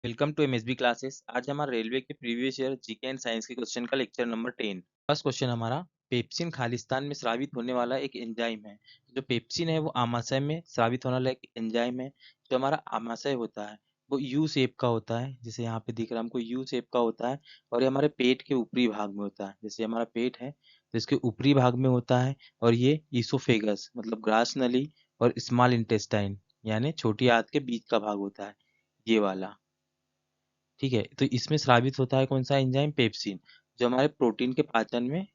Welcome to MSB classes. आज हमारा railway के previous year GK and science के क्वेश्चन का लेक्चर नंबर 10। फर्स्ट क्वेश्चन हमारा, पेप्सिन खालिस्तान में स्रावित होने वाला एक एंजाइम है। जो पेप्सिन है वो आमाशय में स्रावित होने वाला एक एंजाइम है। जो हमारा आमाशय होता है वो यू शेप का होता है, जैसे यहाँ पे दिख रहा है हमको यू शेप का होता है। और ये हमारे पेट के ऊपरी भाग में होता है, जैसे हमारा पेट है तो इसके ऊपरी भाग में होता है। और ये ईसोफेगस मतलब ग्रास नली और स्मॉल इंटेस्टाइन यानी छोटी आंत के बीच का भाग होता है, ये वाला। ठीक है, तो इसमें स्रावित होता है कौन सा एंजाइम? पेप्सिन, जो हमारे प्रोटीन के पाचन में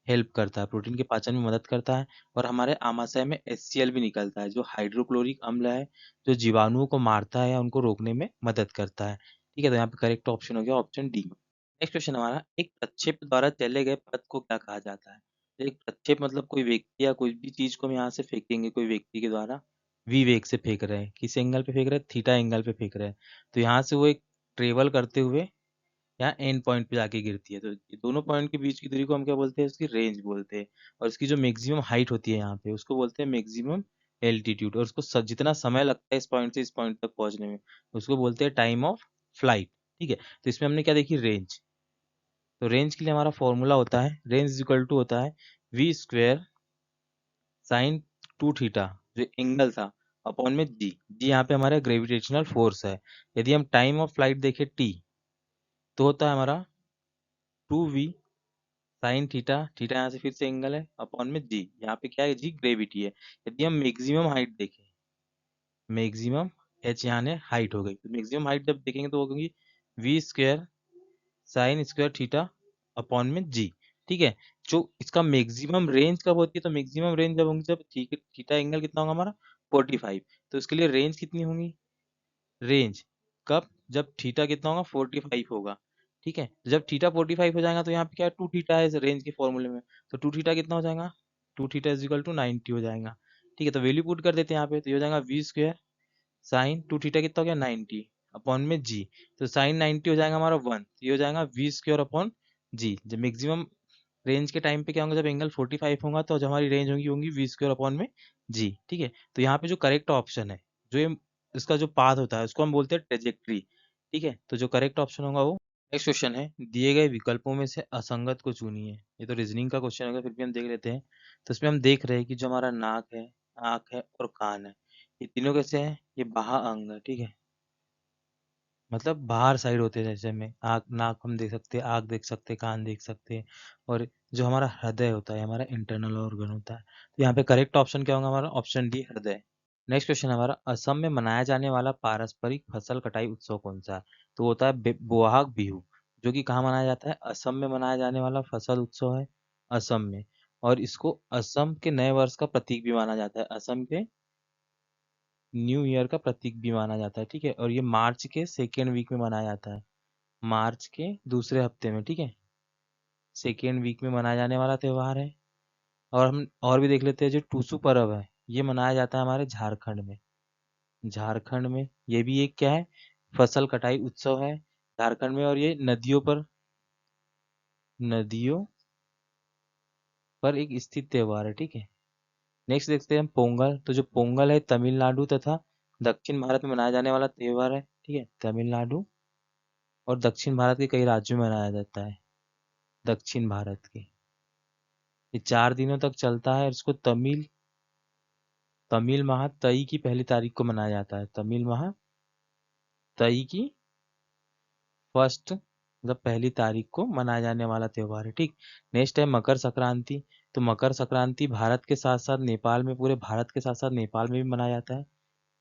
हेल्प करता है, प्रोटीन के पाचन में मदद करता है। और हमारे आमाशय में HCl भी निकलता है, जो हाइड्रोक्लोरिक अम्ल है, जो जीवाणुओं को मारता है या उनको रोकने में मदद करता है। ठीक है, तो यहाँ पे करेक्ट ऑप्शन हो गया ऑप्शन डी। नेक्स्ट क्वेश्चन हमारा, एक प्रक्षेप द्वारा चले गए पथ को क्या कहा जाता है? तो एक प्रक्षेप मतलब कोई व्यक्ति या कोई भी चीज को हम यहाँ से फेंकेंगे, कोई व्यक्ति के द्वारा वी वेग से फेंक रहे हैं, किस एंगल पे फेंक रहे हैं? थीटा एंगल पे फेंक रहे हैं। तो यहाँ से वो एक ट्रेवल करते हुए यहाँ एंड पॉइंट पे जाके गिरती है, तो ये दोनों पॉइंट के बीच की दूरी को हम क्या बोलते हैं? उसकी रेंज बोलते हैं। और इसकी जो मैक्सिमम हाइट होती है यहाँ पे उसको बोलते हैं मैक्सिमम एल्टीट्यूड। और उसको जितना समय लगता है इस पॉइंट से इस पॉइंट तक पहुंचने में उसको बोलते हैं टाइम ऑफ फ्लाइट। ठीक है, तो इसमें हमने क्या देखी? रेंज। तो रेंज के लिए हमारा फॉर्मूला होता है, रेंज इज इक्वल टू होता है वी स्क्वेयर साइन 2 थीटा, जो एंगल था, अपॉन में जी। जी यहाँ पे हमारा ग्रेविटेशनल फोर्स है। यदि हम टाइम ऑफ फ्लाइट देखें टी, तो होता है हमारा 2v साइन थीटा, थीटा यहाँ से फिर से एंगल है, अपॉन में जी। यहाँ पे क्या है? जी ग्रेविटी है। यदि हम मैक्सिमम हाइट देखें, मैक्सिमम एच यहाँ ने हाइट हो गई, तो मैक्सिमम हाइट जब देखेंगे तो होगी v square sine square theta upon में जी। ठीक है, जो इसका मैक्सिमम रेंज कब होती है? तो मैक्सिमम रेंज जब होंगी जब थीटा एंगल कितना होगा हमारा? 45। तो इसके लिए रेंज कितनी होंगी? रेंज कब? जब थीटा कितना होगा? 45 होगा। ठीक है, जब थीटा 45 हो जाएगा तो यहाँ पे क्या है? 2 थीटा है इस रेंज के फॉर्मूले में, तो 2 थीटा कितना हो जाएगा? 2 थीटा इज इक्वल टू 90 हो जाएगा। ठीक है, तो वैल्यू पुट कर देते हैं यहाँ पे, तो ये हो जाएगा वी स्क्वायर साइन 2 थीटा कितना हो गया? 90 अपॉन में जी। तो साइन 90 हो जाएगा हमारा 1, ये हो जाएगा वी स्क्वायर अपॉन जी। जब मैक्सिमम रेंज के टाइम पे क्या होगा? जब एंगल 45 होगा तो जो हमारी रेंज होगी होंगी वी स्क्वायर अपॉन में जी। ठीक है, तो यहाँ पे जो करेक्ट ऑप्शन है, जो ये इसका जो पाथ होता है उसको हम बोलते हैं ट्रेजेक्ट्री। ठीक है, तो जो करेक्ट ऑप्शन होगा वो। नेक्स्ट क्वेश्चन है, दिए गए विकल्पों में से असंगत को चुनिए। ये तो रीजनिंग का क्वेश्चन होगा, फिर भी हम देख लेते हैं। तो इसमें हम देख रहे हैं कि जो हमारा नाक है, आँख है और कान है, ये तीनों कैसे हैं? ये बाह्य अंग है। ठीक है, मतलब बाहर साइड होते हैं, जैसे में आँख, नाक हम देख सकते हैं, आँख देख सकते हैं, कान देख सकते हैं। और जो हमारा हृदय होता है हमारा इंटरनल ऑर्गन होता है। तो यहाँ पे करेक्ट ऑप्शन क्या होगा हमारा? ऑप्शन डी, हृदय। नेक्स्ट क्वेश्चन हमारा, असम में मनाया जाने वाला पारंपरिक फसल कटाई उत्सव कौन सा है? तो होता है बोहाग बिहू, जो कि कहाँ मनाया जाता है? असम में मनाया जाने वाला फसल उत्सव है, असम में। और इसको असम के नए वर्ष का प्रतीक भी माना जाता है, असम के न्यू ईयर का प्रतीक भी माना जाता है। ठीक है, और ये मार्च के सेकेंड वीक में मनाया जाता है, मार्च के दूसरे हफ्ते में। ठीक है, सेकेंड वीक में मनाया जाने वाला त्योहार है। और हम और भी देख लेते हैं, जो टूसू पर्व है ये मनाया जाता है हमारे झारखंड में। झारखंड में ये भी एक क्या है? फसल कटाई उत्सव है झारखंड में। और ये नदियों पर एक स्थित त्योहार है। ठीक है, नेक्स्ट देखते हैं हम पोंगल। तो जो पोंगल है तमिलनाडु तथा दक्षिण भारत में मनाया जाने वाला त्योहार है। ठीक है, तमिलनाडु और दक्षिण भारत के कई राज्यों में मनाया जाता है, दक्षिण भारत के। ये 4 दिनों तक चलता है और इसको तमिल माह तई की पहली तारीख को मनाया जाता है, तमिल माह तई की फर्स्ट मतलब पहली तारीख को मनाया जाने वाला त्योहार है। ठीक, नेक्स्ट है मकर संक्रांति। तो मकर संक्रांति भारत के साथ साथ नेपाल में, पूरे भारत के साथ साथ नेपाल में भी मनाया जाता है,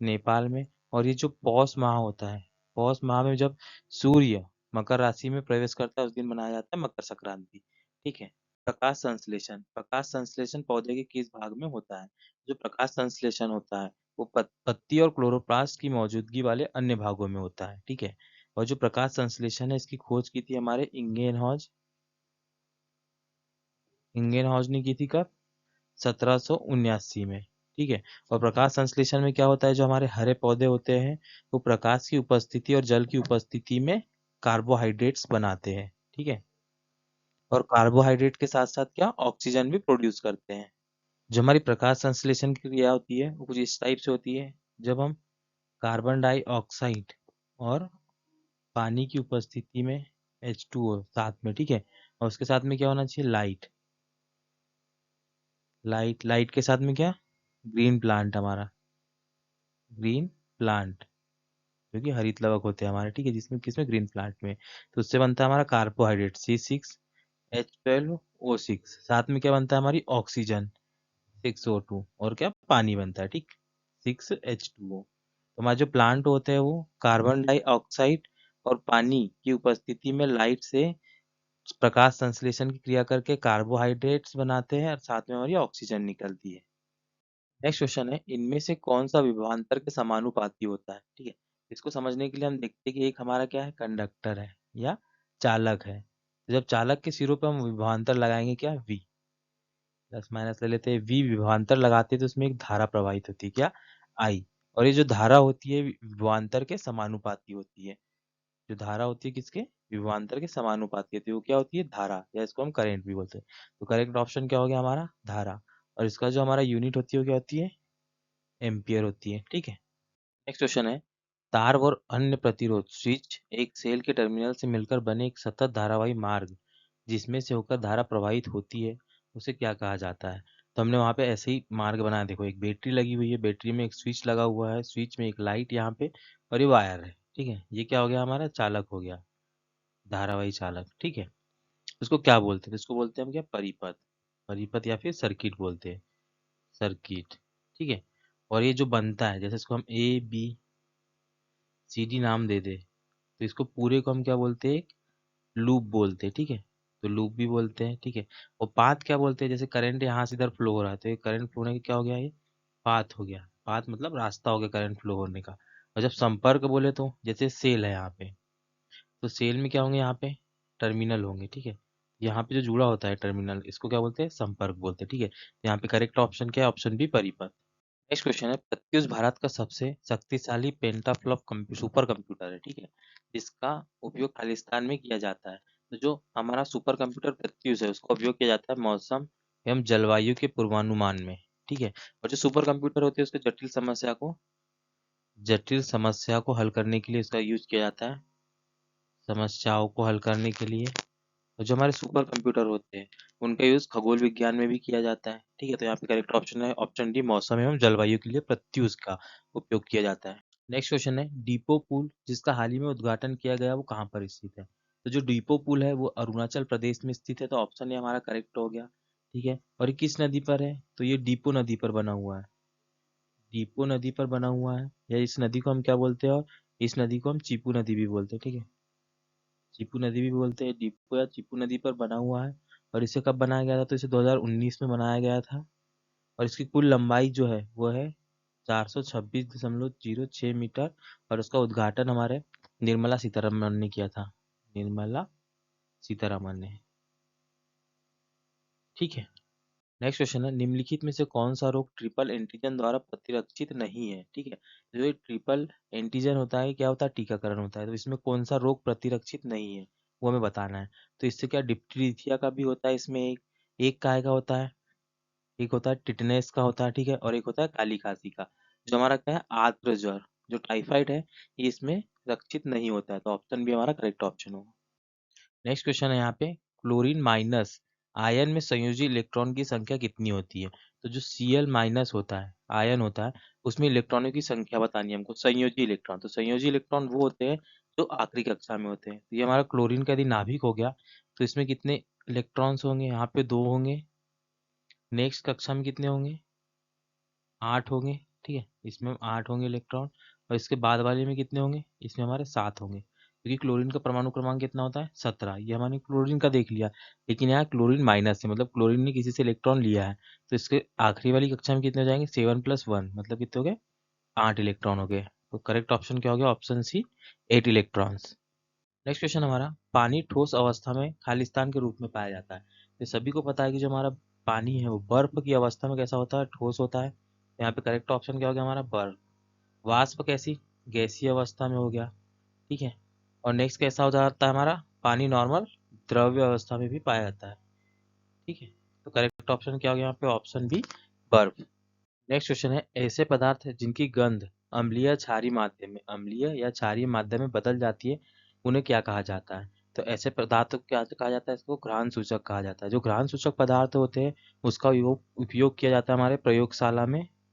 नेपाल में। और ये जो पौष माह होता है, पौष माह में जब सूर्य मकर राशि में प्रवेश करता है उस दिन मनाया जाता है मकर संक्रांति। ठीक है, प्रकाश संश्लेषण। प्रकाश संश्लेषण पौधे के किस भाग में होता है? जो प्रकाश संश्लेषण होता है वो पत्ती और क्लोरोप्लास्ट की मौजूदगी वाले अन्य भागों में होता है। ठीक है, और जो प्रकाश संश्लेषण है इसकी खोज की थी हमारे इंगेनहॉज, इंगेनहॉज ने की थी कब? 1779 में। ठीक है, और प्रकाश संश्लेषण में क्या होता है? जो हमारे हरे पौधे होते हैं वो प्रकाश की उपस्थिति और जल की उपस्थिति में कार्बोहाइड्रेट्स बनाते हैं। ठीक है, और कार्बोहाइड्रेट के साथ साथ क्या? ऑक्सीजन भी प्रोड्यूस करते हैं। जो हमारी प्रकाश संश्लेषण की क्रिया होती है वो कुछ इस टाइप से होती है। जब हम कार्बन डाइऑक्साइड और पानी की उपस्थिति में H2O साथ में, ठीक है। और उसके साथ में क्या होना चाहिए, लाइट। लाइट के साथ में क्या, ग्रीन प्लांट, हमारा ग्रीन प्लांट, जो कि हरित लवक होते हैं हमारे, ठीक है, जिसमें किसमें, ग्रीन प्लांट में। तो उससे बनता है हमारा कार्बोहाइड्रेट C6H12O6, साथ में क्या बनता है हमारी ऑक्सीजन 6O2, और क्या, पानी बनता है, ठीक, 6H2O। तो हमारे जो प्लांट होते हैं वो कार्बन डाइऑक्साइड और पानी की उपस्थिति में लाइट से प्रकाश संश्लेषण की क्रिया करके कार्बोहाइड्रेट्स बनाते हैं और साथ में हमारी ऑक्सीजन निकलती है। नेक्स्ट क्वेश्चन है, इनमें से कौन सा विभवांतर के समानुपाती होता है, ठीक है। इसको समझने के लिए हम देखते हैं कि एक हमारा क्या है, कंडक्टर है या चालक है। तो जब चालक के सिरों पर हम विभवांतर लगाएंगे, क्या, V, प्लस माइनस ले लेते हैं, V विभवांतर लगाते हैं तो उसमें एक धारा प्रवाहित होती है, क्या, I। और ये जो धारा होती है विभवांतर के समानुपाती होती है। जो धारा होती है किसके, विभवांतर के समानुपाती होती है, वो क्या होती है, धारा, या इसको हम करंट भी बोलते हैं। तो करेक्ट ऑप्शन क्या हो गया हमारा, धारा। और इसका जो हमारा यूनिट होती है वो क्या होती है, एम्पियर होती है, ठीक है। नेक्स्ट क्वेश्चन है, तार और अन्य प्रतिरोध स्विच एक सेल के टर्मिनल से मिलकर बने एक सतत धारावाही मार्ग जिसमें से होकर धारा प्रवाहित होती है, उसे क्या कहा जाता है। तो हमने वहां पे ऐसे ही मार्ग बनाया, देखो एक बैटरी लगी हुई है, बैटरी में एक स्विच लगा हुआ है, स्विच में एक लाइट यहाँ पे, और ये वायर है, ठीक है। ये क्या हो गया हमारा, चालक हो गया, धारावाही चालक, ठीक है। उसको क्या बोलते हैं, इसको बोलते हैं हम क्या, परिपथ। परिपथ या फिर सर्किट बोलते हैं, सर्किट, ठीक है। और ये जो बनता है, जैसे इसको हम ABCD नाम दे दे, तो इसको पूरे को हम क्या बोलते हैं, लूप बोलते हैं, ठीक है। तो लूप भी बोलते हैं, ठीक है। और पाथ क्या बोलते हैं, जैसे करंट यहाँ से इधर फ्लो हो रहा है तो ये करंट फ्लो होने का क्या हो गया, ये पाथ हो गया। पाथ मतलब रास्ता हो गया करंट फ्लो होने का। और जब संपर्क बोले तो जैसे सेल है यहाँ पे, तो सेल में क्या होंगे, यहाँ पे टर्मिनल होंगे, ठीक है। यहाँ पे जो जुड़ा होता है टर्मिनल, इसको क्या बोलते हैं, संपर्क बोलते हैं, ठीक है। यहाँ पे करेक्ट ऑप्शन क्या है, ऑप्शन बी, परिपथ। नेक्स्ट क्वेश्चन है, प्रत्यूष भारत का सबसे शक्तिशाली पेंटाफ्लॉप सुपर कंप्यूटर है, ठीक है, जिसका उपयोग खालिस्तान में किया जाता है। तो जो हमारा सुपर कंप्यूटर प्रत्यूष है उसका उपयोग किया जाता है मौसम एवं जलवायु के पूर्वानुमान में, ठीक है। और जो सुपर कंप्यूटर होती है उसके जटिल समस्या को हल करने के लिए इसका यूज किया जाता है, समस्याओं को हल करने के लिए। और जो हमारे सुपर कंप्यूटर होते हैं उनका यूज खगोल विज्ञान में भी किया जाता है, ठीक है। तो यहाँ पे करेक्ट ऑप्शन है ऑप्शन डी, मौसम एवं जलवायु के लिए प्रत्यूष का उपयोग किया जाता है। नेक्स्ट क्वेश्चन है, डीपो पुल जिसका हाल ही में उद्घाटन किया गया वो कहाँ पर स्थित है। तो जो डीपो पुल है वो अरुणाचल प्रदेश में स्थित है, तो ऑप्शन ये हमारा करेक्ट हो गया, ठीक है। और ये किस नदी पर है, तो ये डीपो नदी पर बना हुआ है, डीपो नदी पर बना हुआ है, या इस नदी को हम क्या बोलते हैं, और इस नदी को हम चीपू नदी भी बोलते हैं, ठीक है। चीपू नदी भी बोलते हैं, डीपो या चीपू नदी पर बना हुआ है। और इसे कब बनाया गया था, तो इसे 2019 में बनाया गया था। और इसकी कुल लंबाई जो है वो है 426.06 मीटर। और उसका उद्घाटन हमारे निर्मला सीतारमन ने किया था, निर्मला सीतारमन ने, ठीक है। नेक्स्ट क्वेश्चन है, निम्नलिखित में से कौन सा रोग ट्रिपल एंटीजन द्वारा प्रतिरक्षित नहीं है, ठीक है। जो ये ट्रिपल एंटीजन होता है क्या होता है, टीकाकरण होता है। तो इसमें कौन सा रोग प्रतिरक्षित नहीं है वो हमें बताना है। तो इससे क्या, डिप्थीरिया का भी होता है इसमें, एक काय का होता है, एक होता है टिटनेस का होता है, ठीक है। और एक होता है काली खांसी का। जो हमारा क्या है, आर्द्र ज्वर, जो टाइफाइड है, ये इसमें रक्षित नहीं होता है। तो ऑप्शन भी हमारा करेक्ट ऑप्शन होगा। नेक्स्ट क्वेश्चन है यहाँ पे, क्लोरीन माइनस आयन में संयोजी इलेक्ट्रॉन की संख्या कितनी होती है। तो जो Cl माइनस होता है, आयन होता है, उसमें इलेक्ट्रॉनों की संख्या बतानी है हमको, संयोजी इलेक्ट्रॉन। तो संयोजी इलेक्ट्रॉन वो होते हैं जो आखिरी कक्षा में होते हैं। तो ये हमारा क्लोरीन का यदि नाभिक हो गया तो इसमें कितने इलेक्ट्रॉन्स होंगे, यहाँ पे 2 होंगे, नेक्स्ट कक्षा में कितने होंगे, 8 होंगे, ठीक है, इसमें 8 होंगे इलेक्ट्रॉन। और इसके बाद वाले में कितने होंगे, इसमें हमारे 7 होंगे, क्योंकि क्लोरीन का परमाणु क्रमांक कितना होता है, 17। ये हमारे क्लोरीन का देख लिया, लेकिन यहाँ क्लोरीन माइनस है, मतलब क्लोरीन ने किसी से इलेक्ट्रॉन लिया है। तो इसके आखिरी वाली कक्षा में कितने हो जाएंगे, 7+1, मतलब कितने हो गए, 8 इलेक्ट्रॉन हो गए। तो करेक्ट ऑप्शन क्या हो गया, option C, 8 electrons. Next question हमारा, पानी ठोस अवस्था में खालिस्तान के रूप में पाया जाता है। ये सभी को पता है कि जो हमारा पानी है वो बर्फ की अवस्था में कैसा होता है, ठोस होता है। यहाँ पे करेक्ट ऑप्शन क्या हो गया हमारा, बर्फ। वाष्प कैसी, गैसीय अवस्था में हो गया, ठीक है। और नेक्स्ट कैसा हो जाता है हमारा, पानी नॉर्मल द्रव्य अवस्था में भी पाया जाता है, ठीक है। तो करेक्ट ऑप्शन क्या हो गया यहाँ पे, ऑप्शन बी, बर्फ। नेक्स्ट क्वेश्चन है, ऐसे पदार्थ जिनकी गंध अम्लीय क्षारीय माध्यम में, अम्लीय या क्षारीय माध्यम में बदल जाती है, उन्हें क्या कहा जाता है? तो ऐसे पदार्थ को क्या कहा जाता है? इसको घ्राण सूचक कहा जाता है। जो घ्राण सूचक पदार्थ होते हैं उसका उपयोग किया जाता है हमारे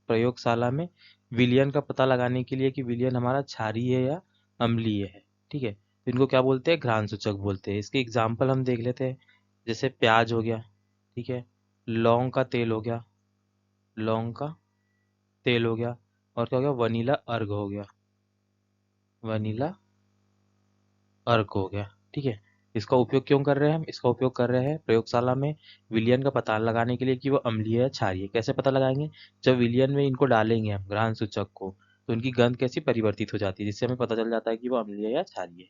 प्रयोगशाला में विलयन का पता लगाने के लिए कि विलयन हमारा क्षारीय है या अम्लीय है। ठीक है, तो इनको क्या बोलते हैं? घ्राण सूचक बोलते हैं। इसके एग्जाम्पल हम देख लेते हैं, जैसे प्याज हो गया, ठीक है, लौंग का तेल हो गया, लौंग का तेल हो गया, और क्या हो गया? वनीला अर्क हो गया, वनीला अर्क हो गया। ठीक है, इसका उपयोग क्यों कर रहे हैं हम? इसका उपयोग कर रहे हैं प्रयोगशाला में विलयन का पता लगाने के लिए कि वो अम्लीय है क्षारीय। कैसे पता लगाएंगे? जब विलयन में इनको डालेंगे हम घ्राण सूचक को, तो उनकी गंध कैसी परिवर्तित हो जाती है, जिससे हमें पता चल जाता है कि वो अम्लीय या क्षारीय है।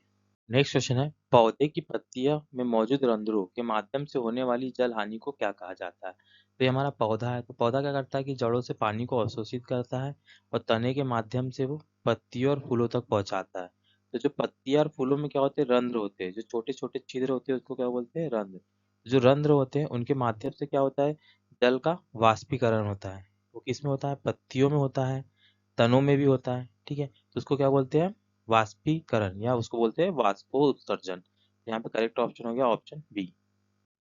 नेक्स्ट क्वेश्चन है, पौधे की पत्तियों में मौजूद रंध्रों के माध्यम से होने वाली जल हानि को क्या कहा जाता है? तो ये हमारा पौधा है, तो पौधा क्या करता है कि जड़ों से पानी को अवशोषित करता है और तने के माध्यम से वो पत्तियों और फूलों तक पहुंचाता है। तो जो पत्तियां और फूलों में क्या होते हैं? रंध्र होते हैं, जो छोटे छोटे छिद्र होते हैं उसको क्या बोलते हैं? रंध्र। जो रंध्र होते हैं उनके माध्यम से क्या होता है? जल का वाष्पीकरण होता है। वो किसमें होता है? पत्तियों में होता है, तनों में भी होता है। ठीक है, तो उसको क्या बोलते हैं? वाष्पीकरण, या उसको बोलते हैं वाष्पोत्सर्जन। यहाँ पे करेक्ट ऑप्शन हो गया ऑप्शन बी।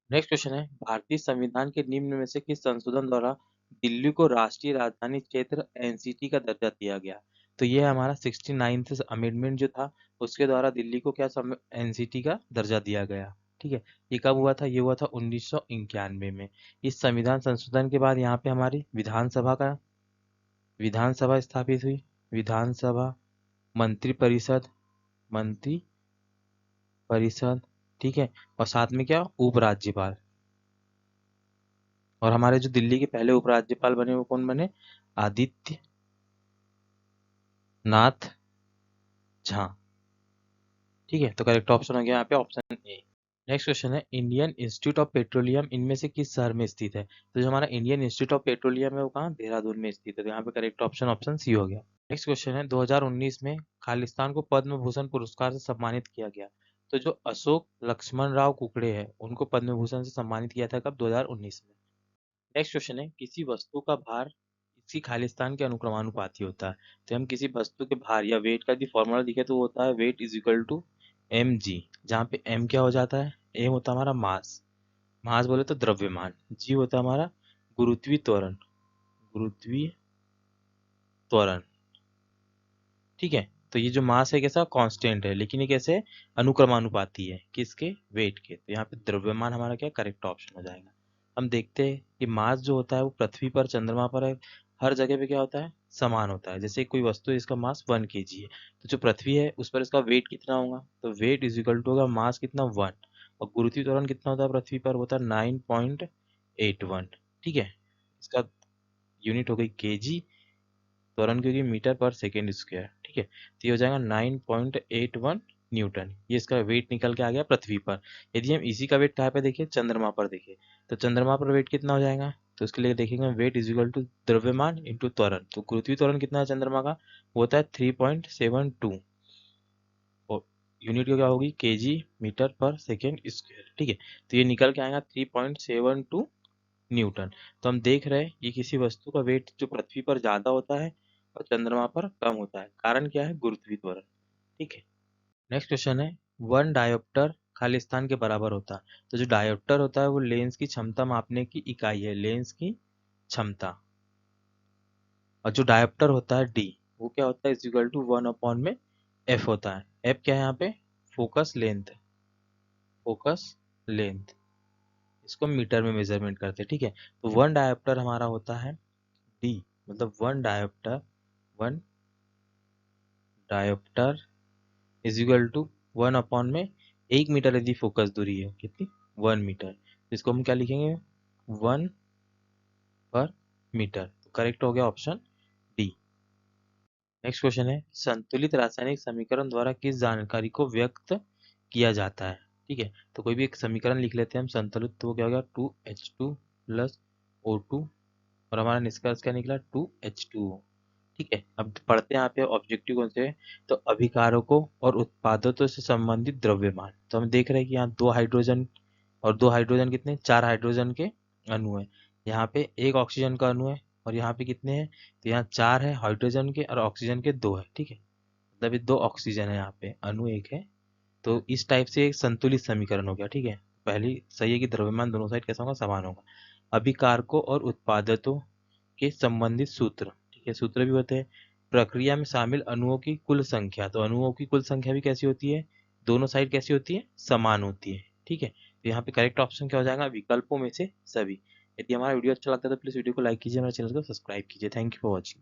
नेक्स्ट क्वेश्चन है, भारतीय संविधान के निम्न में से किस संशोधन द्वारा दिल्ली को राष्ट्रीय राजधानी क्षेत्र एनसीटी का दर्जा दिया गया? तो ये हमारा 69th अमेंडमेंट जो था, उसके द्वारा दिल्ली को क्या एनसीटी का दर्जा दिया गया। ठीक है, ये कब हुआ था? ये हुआ था 1991 में। इस संविधान संशोधन के बाद यहाँ पे हमारी विधानसभा स्थापित हुई, विधानसभा, मंत्री परिषद, ठीक है, और साथ में क्या? उपराज्यपाल। और हमारे जो दिल्ली के पहले उपराज्यपाल बने वो कौन बने? आदित्य नाथ झा। ठीक है, तो करेक्ट ऑप्शन हो गया यहाँ पे ऑप्शन ए। नेक्स्ट क्वेश्चन है, इंडियन इंस्टीट्यूट ऑफ पेट्रोलियम इनमें से किस शहर में स्थित है? तो जो हमारा इंडियन इंस्टीट्यूट ऑफ पेट्रोलियम है वो कहाँ? देहरादून में स्थित है। तो यहाँ पे करेक्ट ऑप्शन ऑप्शन सी हो गया। नेक्स्ट क्वेश्चन है, 2019 में खालिस्तान को पद्म भूषण पुरस्कार से सम्मानित किया गया। तो जो अशोक लक्ष्मण राव कुकड़े हैं उनको पद्म भूषण से सम्मानित किया था कब? 2019 में। नेक्स्ट क्वेश्चन है, किसी वस्तु का भार इसकी खालिस्तान के अनुक्रमानुपाती होता है। तो हम किसी वस्तु के भार या वेट का यदि फॉर्मूला दिखे तो वो होता है weight is equal to m g, जहाँ पे एम क्या हो जाता है? एम होता है हमारा मास, मास बोले तो द्रव्यमान, जी होता है हमारा गुरुत्वीय त्वरण, गुरुत्वीय त्वरण। ठीक है, तो ये जो मास है कैसा? कांस्टेंट है, लेकिन ये कैसे है? अनुक्रमानुपाती है, किसके? वेट के। तो यहाँ पे द्रव्यमान हमारा क्या करेक्ट ऑप्शन हो जाएगा। हम देखते हैं कि मास जो होता है वो पृथ्वी पर, चंद्रमा पर है, हर जगह पे क्या होता है? समान होता है। जैसे कोई वस्तु है इसका मास 1 kg है, तो जो पृथ्वी है उस पर इसका वेट कितना होगा? तो वेट इज इक्वल टू होगा मास कितना? 1, और गुरुत्वीय त्वरण कितना होता है पृथ्वी पर? होता है 9.81। ठीक है, इसका यूनिट हो गई केजी, त्वरण क्योंकि मीटर पर सेकेंड स्क्वायर। ठीक है, तो ये हो जाएगा 9.81 न्यूटन। ये इसका वेट निकल के आ गया पृथ्वी पर। यदि हम इसी का वेट कहाँ पे देखें? चंद्रमा पर देखें, तो चंद्रमा पर वेट कितना हो जाएगा? तो इसके लिए देखेंगे वेट इज इक्वल टू द्रव्यमान इंटू त्वरण। तो गुरुत्वीय त्वरण कितना है चंद्रमा का? वो होता है 3.72, और यूनिट क्या होगी? केजी मीटर पर सेकेंड स्क्वायर। ठीक है, तो ये निकल के आएगा 3.72 न्यूटन। तो हम देख रहे हैं कि किसी वस्तु का वेट जो पृथ्वी पर ज्यादा होता है और चंद्रमा पर कम होता है। कारण क्या है? गुरुत्वीय त्वरण। ठीक है, नेक्स्ट क्वेश्चन है, 1 डायोप्टर खालिस्तान के बराबर होता है। तो जो डायोप्टर होता है वो लेंस की क्षमता मापने की इकाई है, लेंस की क्षमता। और जो डायोप्टर होता है डी, वो क्या होता है? इज इक्वल टू 1 में एफ होता है। एफ क्या है यहाँ पे? फोकस लेंथ, फोकस लेंथ, इसको मीटर में मेजरमेंट करते हैं। ठीक है, तो 1 डायोप्टर हमारा होता है डी, मतलब 1 डायोप्टर इज इक्वल टू 1 में 1 मीटर यदि फोकस दूरी है, कितनी? 1 मीटर, इसको हम क्या लिखेंगे? 1 पर मीटर। तो करेक्ट हो गया ऑप्शन डी। नेक्स्ट क्वेश्चन है, संतुलित रासायनिक समीकरण द्वारा किस जानकारी को व्यक्त किया जाता है? ठीक है, तो कोई भी एक समीकरण लिख लेते हैं हम संतुलित, तो वो क्या हो गया? 2H2 प्लस O2, और हमारा निष्कर्ष क्या निकला? 2H2O। ठीक है, अब पढ़ते हैं यहाँ पे ऑब्जेक्टिव कौन से हैं। तो अभिकारकों और उत्पादों से संबंधित द्रव्यमान। तो हम देख रहे हैं कि यहाँ 2 हाइड्रोजन और 2 हाइड्रोजन कितने? 4 हाइड्रोजन के अणु है। यहाँ पे 1 ऑक्सीजन का अणु है, और यहाँ पे कितने हैं, तो यहाँ 4 है हाइड्रोजन के और ऑक्सीजन के 2 है, ठीक है, मतलब ये 2 ऑक्सीजन है, यहाँ पे अणु 1 है। तो इस टाइप से एक संतुलित समीकरण हो गया, ठीक है। पहली सही है कि द्रव्यमान दोनों साइड कैसा होगा, समान होगा। अभिकारकों और उत्पादों के संबंधित सूत्र, ठीक है, सूत्र भी होते हैं। प्रक्रिया में शामिल अणुओं की कुल संख्या, तो अणुओं की कुल संख्या भी कैसी होती है, दोनों साइड कैसी होती है, समान होती है, ठीक है। तो यहाँ पे करेक्ट ऑप्शन क्या हो जाएगा, विकल्पों में से सभी। यदि हमारा वीडियो अच्छा लगता है तो प्लीज वीडियो को लाइक कीजिए, हमारे चैनल को सब्सक्राइब कीजिए। Thank you for watching.